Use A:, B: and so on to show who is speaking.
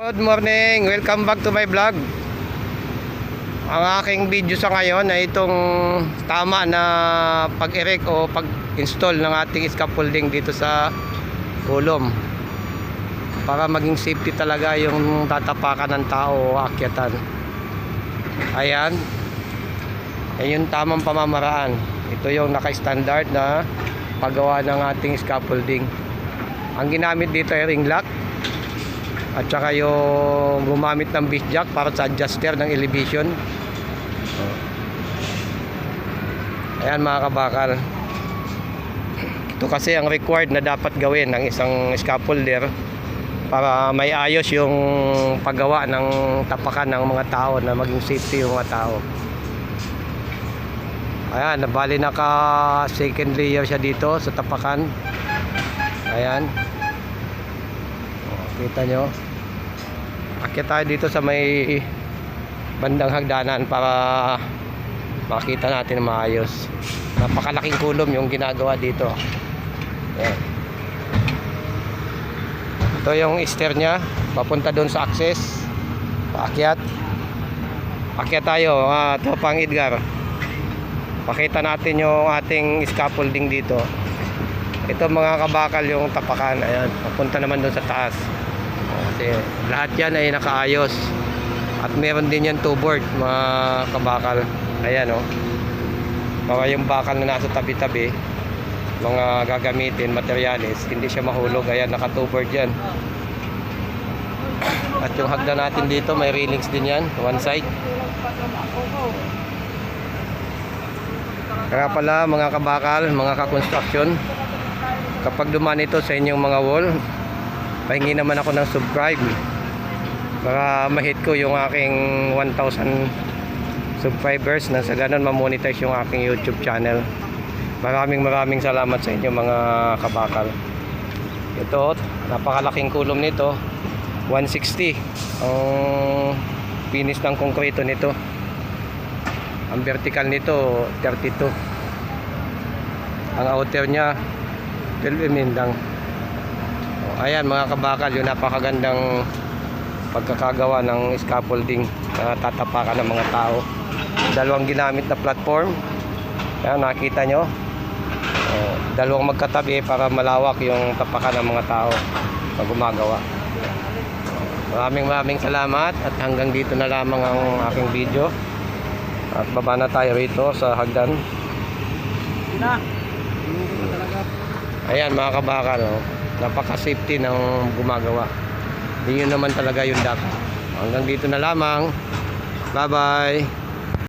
A: Good morning, welcome back to my vlog. Ang aking video sa ngayon ay itong tama na pag-erect o pag-install ng ating scaffolding dito sa kulom para maging safety talaga yung tatapakan ng tao o akyatan. Ayan, yung tamang pamamaraan. Ito yung naka-standard na paggawa ng ating scaffolding. Ang ginamit dito ay ring lock at saka yung gumamit ng beast jack para sa adjuster ng elevation. Ayan mga kabakal, ito kasi ang required na dapat gawin ng isang scaffolder para may ayos yung paggawa ng tapakan ng mga tao, na maging safety yung mga tao. Ayan, nabali naka second layer siya dito sa tapakan. Ayan, kita nyo, akit tayo dito sa may bandang hagdanan para makita natin na maayos. Napakalaking kulom yung ginagawa dito. Ayan. Ito yung stair nya papunta doon sa access, paakyat. Akyat tayo. Ito pang Edgar, pakita natin yung ating scaffolding dito. Ito mga kabakal yung tapakan. Ayan, papunta naman doon sa taas. Kasi lahat yan ay nakaayos. At meron din yan two board mga kabakal. Ayan o. Baka yung bakal na nasa tabi-tabi, mga gagamitin, materialis, hindi siya mahulog. Ayan, naka two board yan. At yung hagdan natin dito, may railings din yan, one side. Kaya pala mga kabakal, mga ka-construction, kapag dumaan ito sa inyong mga wall, pahingi naman ako ng subscribe para ma-hit ko yung aking 1,000 subscribers, na sa ganun ma-monetize yung aking YouTube channel. Maraming salamat sa inyo mga kabakal. Ito, napakalaking kulom nito, 160 ang finish ng konkreto nito. Ang vertical nito 32, ang outer nya 12 mm lang. Ayan mga kabakal, yung napakagandang pagkakagawa ng scaffolding na tatapakan ng mga tao. Dalawang ginamit na platform. Ayan, nakita nyo, dalawang magkatabi para malawak yung tapakan ng mga tao pag gumagawa. Maraming salamat, at hanggang dito na lamang ang aking video. At baba na tayo rito sa hagdan. Ayan mga kabakal, napaka-safety ng gumagawa. Hindi yun naman talaga yung dapat. Hanggang dito na lamang. Bye bye.